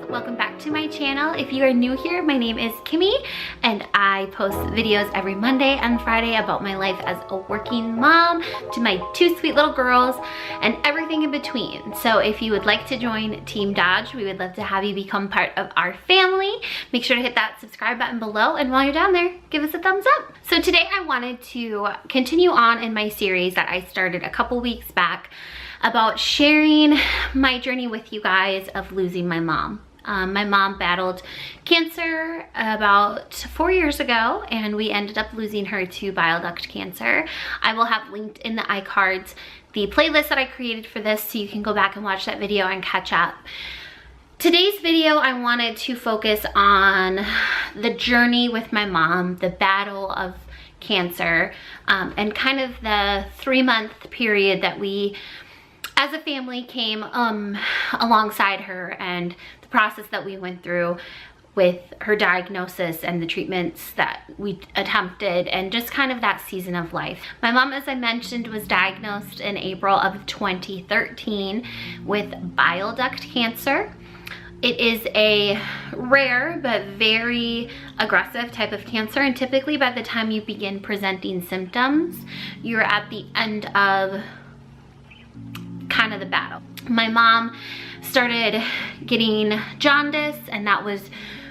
welcome back to my channel. If you are new here, my name is Kimmy and I post videos every Monday and Friday about my life as a working mom to my two sweet little girls and everything in between. So if you would like to join Team Dodge, we would love to have you become part of our family. Make sure to hit that subscribe button below, and while you're down there, give us a thumbs up. So today I wanted to continue on in my series that I started a couple weeks back about sharing my journey with you guys of losing my mom. My mom battled cancer about 4 years ago, and we ended up losing her to bile duct cancer. I will have linked in the iCards the playlist that I created for this, so you can go back and watch that video and catch up. Today's video, I wanted to focus on the journey with my mom, the battle of cancer, and kind of the 3-month period that we as a family came alongside her, and the process that we went through with her diagnosis and the treatments that we attempted, and just kind of that season of life. My mom, as I mentioned, was diagnosed in April of 2013 with bile duct cancer. It is a rare but very aggressive type of cancer, and typically by the time you begin presenting symptoms, you're at the end of kind of the battle. My mom started getting jaundice, and that was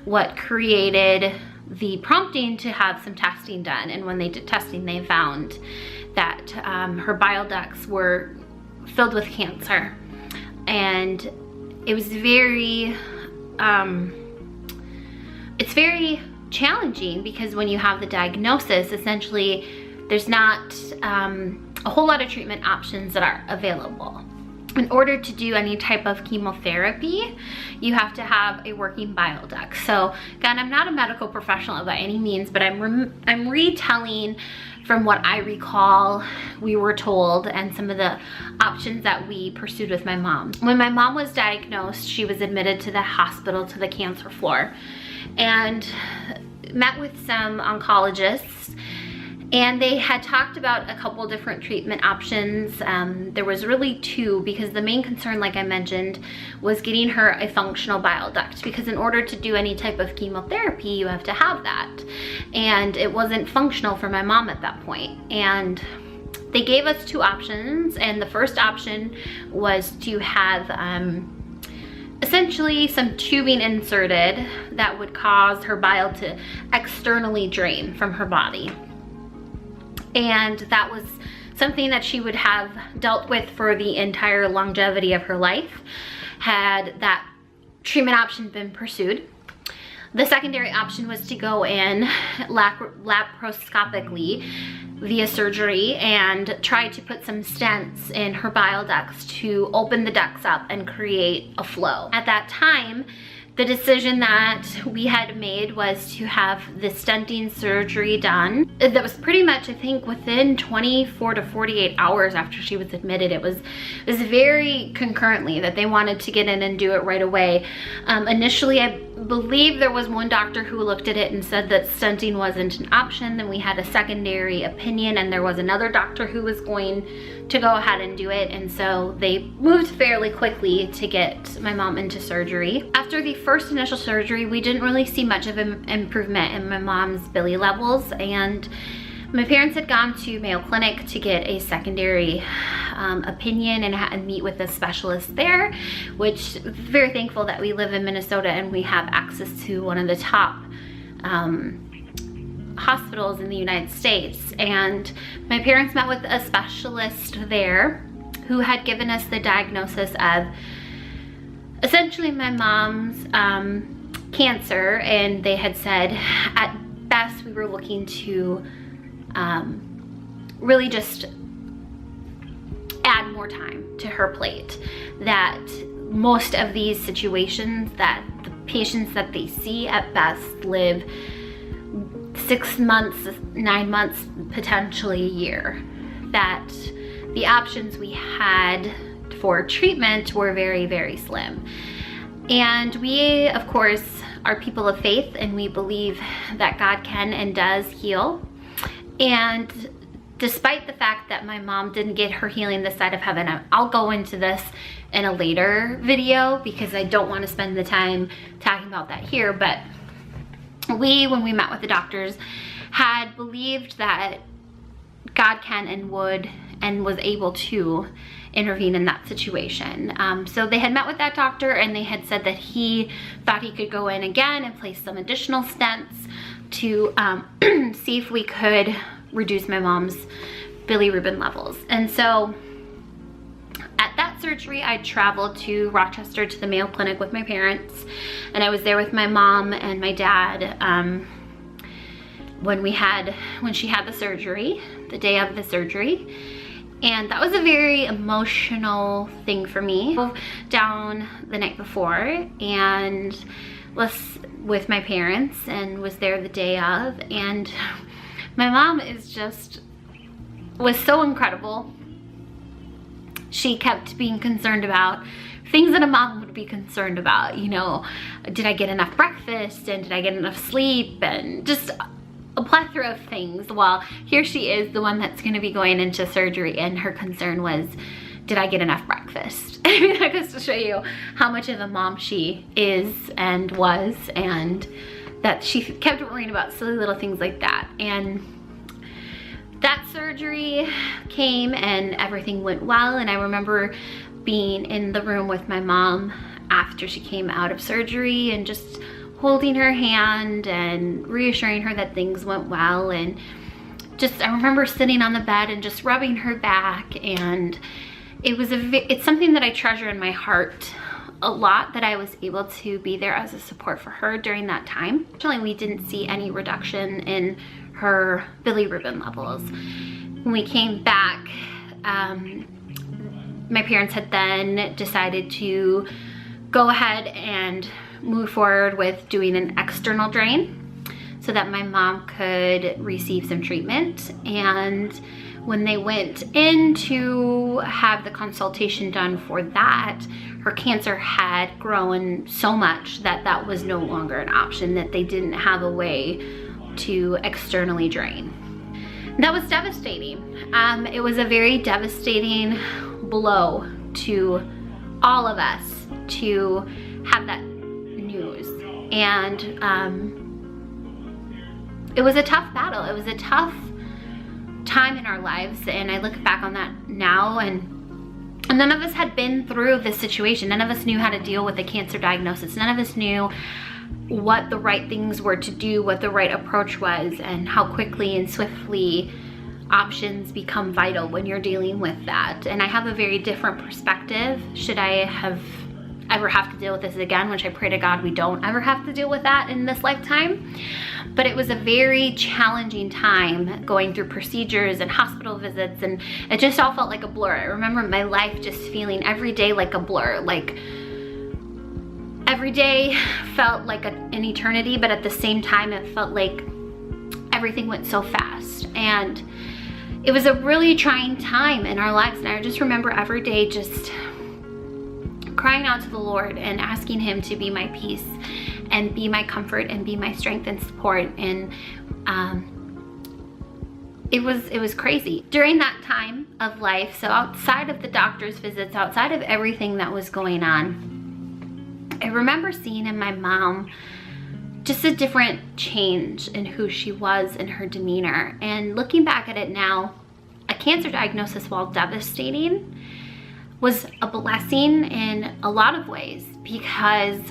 what created the prompting to have some testing done. And when they did testing, they found that her bile ducts were filled with cancer, and it was very it's very challenging, because when you have the diagnosis, essentially there's not a whole lot of treatment options that are available. In order to do any type of chemotherapy, you have to have a working bile duct. So again, I'm not a medical professional by any means, but I'm retelling from what I recall we were told and some of the options that we pursued with my mom. When my mom was diagnosed, she was admitted to the hospital, to the cancer floor, and met with some oncologists, and they had talked about a couple different treatment options. There was really two, because the main concern, like I mentioned, was getting her a functional bile duct, because in order to do any type of chemotherapy, you have to have that. And it wasn't functional for my mom at that point. And they gave us two options, and the first option was to have essentially some tubing inserted that would cause her bile to externally drain from her body. And that was something that she would have dealt with for the entire longevity of her life, had that treatment option been pursued. The secondary option was to go in laparoscopically via surgery and try to put some stents in her bile ducts to open the ducts up and create a flow. At that time, the decision that we had made was to have the stenting surgery done. That was pretty much, I think, within 24 to 48 hours after she was admitted. It was very concurrently that they wanted to get in and do it right away. Initially, I believe there was one doctor who looked at it and said that stenting wasn't an option. Then we had a secondary opinion, and there was another doctor who was going to go ahead and do it, and so they moved fairly quickly to get my mom into surgery. After the first initial surgery, we didn't really see much of an improvement in my mom's bili levels, and my parents had gone to Mayo Clinic to get a secondary opinion and meet with a specialist there, which I'm very thankful that we live in Minnesota and we have access to one of the top hospitals in the United States. And my parents met with a specialist there who had given us the diagnosis of essentially my mom's cancer, and they had said at best we were looking to really just add more time to her plate, that most of these situations, that the patients that they see at best live 6 months, 9 months, potentially a year, that the options we had for treatment were very, very slim. And we, of course, are people of faith, and we believe that God can and does heal. And despite the fact that my mom didn't get her healing this side of heaven, I'll go into this in a later video because I don't want to spend the time talking about that here, but when we met with the doctors, had believed that God can and would and was able to intervene in that situation. So they had met with that doctor and they had said that he thought he could go in again and place some additional stents to see if we could reduce my mom's bilirubin levels. And so at that surgery, I traveled to Rochester to the Mayo Clinic with my parents, and I was there with my mom and my dad when she had the surgery, the day of the surgery. And that was a very emotional thing for me. I drove down the night before and was with my parents and was there the day of, and my mom was so incredible. She kept being concerned about things that a mom would be concerned about, you know, did I get enough breakfast and did I get enough sleep, and just a plethora of things. Well, here she is, the one that's going to be going into surgery, and her concern was, did I get enough breakfast? I mean, that goes to show you how much of a mom she is and was, and that she kept worrying about silly little things like that. And that surgery came and everything went well, and I remember being in the room with my mom after she came out of surgery and just holding her hand and reassuring her that things went well. And just, I remember sitting on the bed and just rubbing her back, and it's something that I treasure in my heart a lot, that I was able to be there as a support for her during that time. Actually, we didn't see any reduction in her bilirubin levels. When we came back, my parents had then decided to go ahead and move forward with doing an external drain so that my mom could receive some treatment. And when they went in to have the consultation done for that, her cancer had grown so much that that was no longer an option, that they didn't have a way to externally drain. That was devastating. It was a very devastating blow to all of us to have that news. And it was a tough battle. It was a tough time in our lives, and I look back on that now, and none of us had been through this situation. None of us knew how to deal with a cancer diagnosis. None of us knew what the right things were to do, what the right approach was, and how quickly and swiftly options become vital when you're dealing with that. And I have a very different perspective. Should I ever have to deal with this again, which I pray to God we don't ever have to deal with that in this lifetime. But it was a very challenging time going through procedures and hospital visits, and it just all felt like a blur. I remember my life just feeling every day like a blur. Like every day felt like an eternity, but at the same time it felt like everything went so fast. And it was a really trying time in our lives, and I just remember every day just crying out to the Lord and asking Him to be my peace and be my comfort and be my strength and support. And it was crazy during that time of life. So outside of the doctor's visits, outside of everything that was going on, I remember seeing in my mom just a different change in who she was and her demeanor. And looking back at it now, a cancer diagnosis, while devastating, was a blessing in a lot of ways, because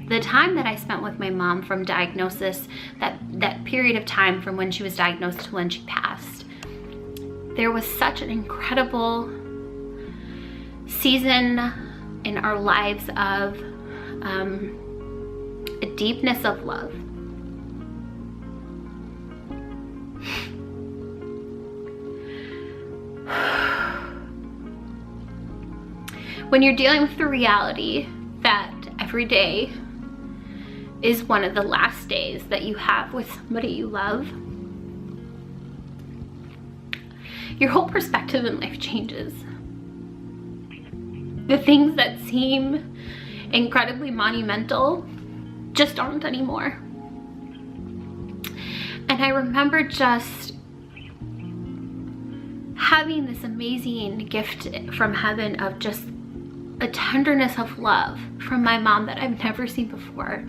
the time that I spent with my mom from diagnosis, that period of time from when she was diagnosed to when she passed, there was such an incredible season in our lives of a deepness of love. When you're dealing with the reality that every day is one of the last days that you have with somebody you love, your whole perspective in life changes. The things that seem incredibly monumental just aren't anymore. And I remember just having this amazing gift from heaven of just a tenderness of love from my mom that I've never seen before,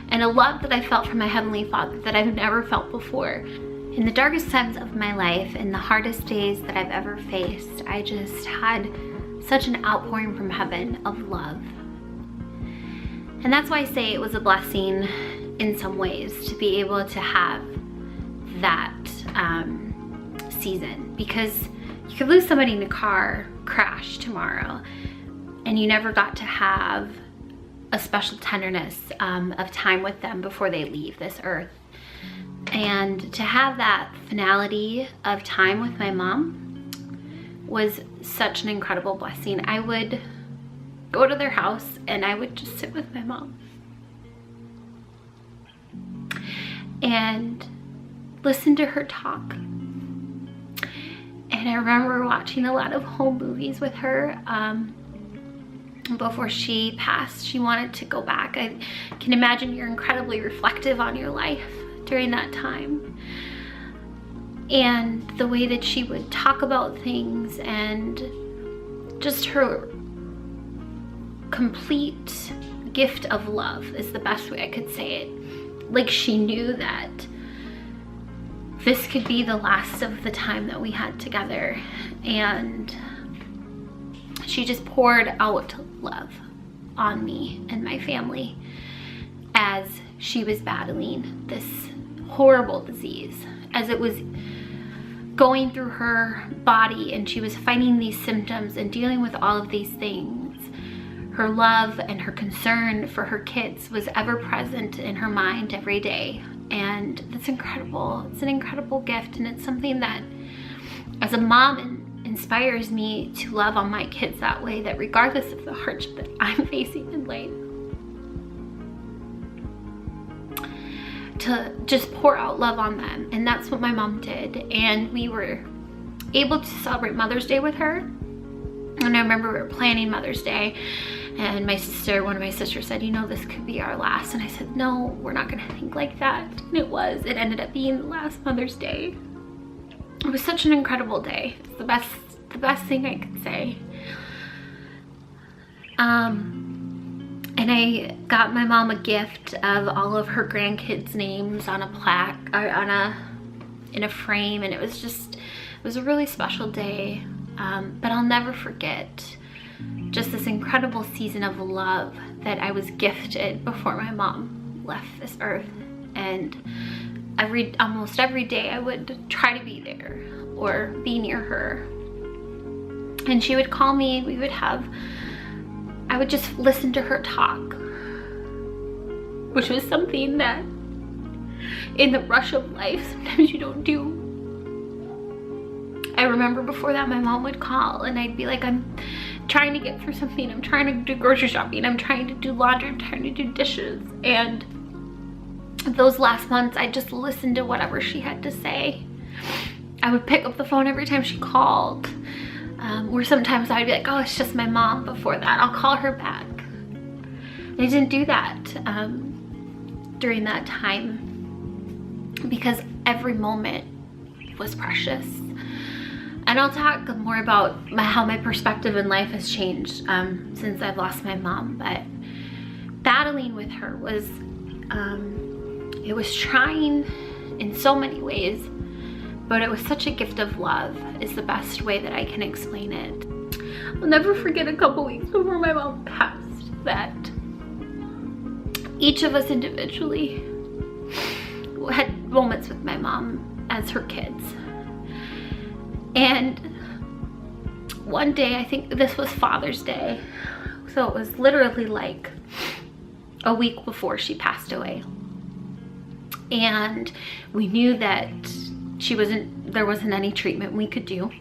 and a love that I felt from my Heavenly Father that I've never felt before. In the darkest times of my life, in the hardest days that I've ever faced, I just had such an outpouring from heaven of love. And that's why I say it was a blessing in some ways to be able to have that season, because you could lose somebody in a car crash tomorrow and you never got to have a special tenderness of time with them before they leave this earth. And to have that finality of time with my mom was such an incredible blessing. I would go to their house and I would just sit with my mom and listen to her talk. And I remember watching a lot of home movies with her. Before she passed, she wanted to go back. I can imagine you're incredibly reflective on your life during that time. And the way that she would talk about things and just her complete gift of love is the best way I could say it. Like, she knew that this could be the last of the time that we had together, and she just poured out love on me and my family as she was battling this horrible disease, as it was going through her body and she was fighting these symptoms and dealing with all of these things. Her love and her concern for her kids was ever present in her mind every day. And that's incredible. It's an incredible gift, and it's something that as a mom inspires me to love on my kids that way, that regardless of the hardship that I'm facing in life, to just pour out love on them. And that's what my mom did. And we were able to celebrate Mother's Day with her. And I remember we were planning Mother's Day, and one of my sisters said, you know, this could be our last. And I said, no, we're not gonna think like that. And it was. It ended up being the last Mother's Day. It was such an incredible day. It's the best thing I could say. And I got my mom a gift of all of her grandkids' names on a plaque, or in a frame, and it was a really special day. But I'll never forget just this incredible season of love that I was gifted before my mom left this earth. And almost every day I would try to be there or be near her. And she would call me, I would just listen to her talk, which was something that in the rush of life sometimes you don't do. I remember before that my mom would call and I'd be like, I'm trying to get through something, I'm trying to do grocery shopping, I'm trying to do laundry, I'm trying to do dishes. And those last months I just listened to whatever she had to say. I would pick up the phone every time she called, or sometimes I'd be like, oh, it's just my mom. Before that, I'll call her back. And I didn't do that during that time, because every moment was precious. And I'll talk more about how my perspective in life has changed since I've lost my mom. But battling with her was, it was trying in so many ways, but it was such a gift of love is the best way that I can explain it. I'll never forget a couple weeks before my mom passed that each of us individually had moments with my mom as her kids. And one day, I think this was Father's Day, so it was literally like a week before she passed away. And we knew that there wasn't any treatment we could do.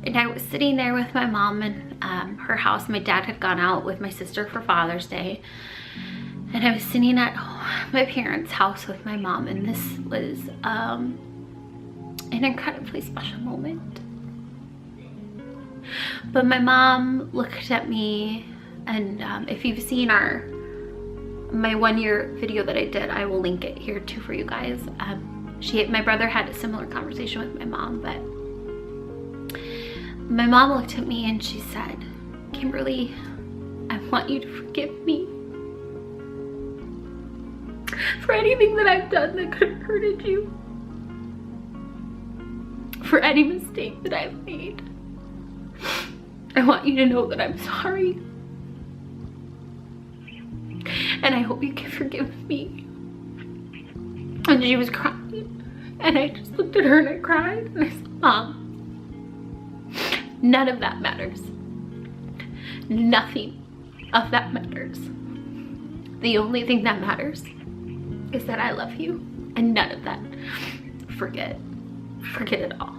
And I was sitting there with my mom in her house. My dad had gone out with my sister for Father's Day. And I was sitting at my parents' house with my mom, and this was an incredibly special moment. But my mom looked at me, and if you've seen my 1-year video that I did, I will link it here too for you guys. My brother had a similar conversation with my mom, but my mom looked at me and she said, Kimberly, I want you to forgive me for anything that I've done that could have hurted you, for any mistake that I've made. I want you to know that I'm sorry. And I hope you can forgive me. And she was crying. And I just looked at her and I cried. And I said, Mom, none of that matters. Nothing of that matters. The only thing that matters is that I love you. And none of that. Forget it all.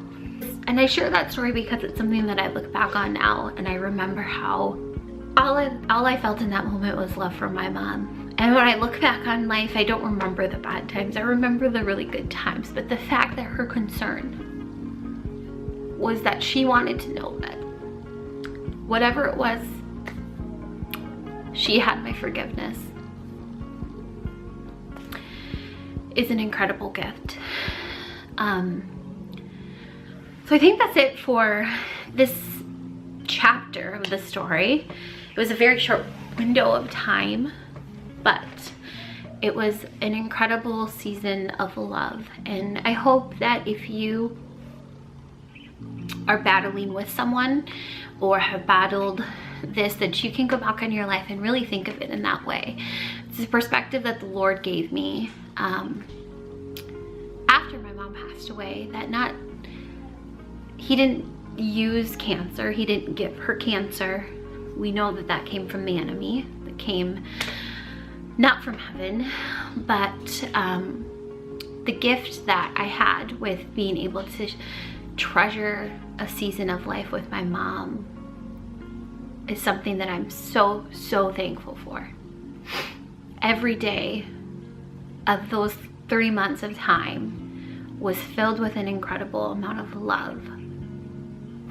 And I share that story because it's something that I look back on now and I remember how all I felt in that moment was love for my mom. And when I look back on life, I don't remember the bad times. I remember the really good times. But the fact that her concern was that she wanted to know that whatever it was, she had my forgiveness, is an incredible gift. So I think that's it for this chapter of the story. It was a very short window of time, but it was an incredible season of love. And I hope that if you are battling with someone or have battled this, that you can go back in your life and really think of it in that way. It's a perspective that the Lord gave me after my mom passed away, that he didn't use cancer, he didn't give her cancer. We know that that came from the enemy, that came not from heaven, but the gift that I had with being able to treasure a season of life with my mom is something that I'm so, so thankful for. Every day of those 3 months of time was filled with an incredible amount of love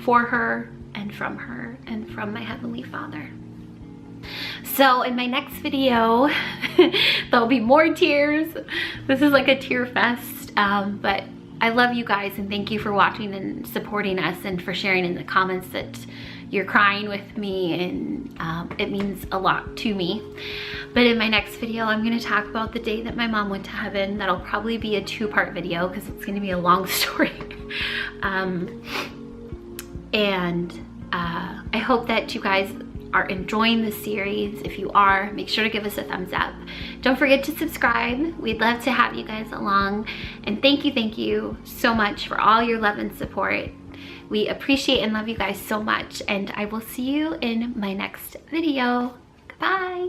for her and from my Heavenly Father. So in my next video, there'll be more tears. This is like a tear fest, but I love you guys and thank you for watching and supporting us and for sharing in the comments that you're crying with me, and it means a lot to me. But in my next video, I'm going to talk about the day that my mom went to heaven. That'll probably be a 2-part video because it's going to be a long story. I hope that you guys are enjoying the series. If you are, make sure to give us a thumbs up. Don't forget to subscribe. We'd love to have you guys along. And thank you so much for all your love and support. We appreciate and love you guys so much. And I will see you in my next video. Goodbye.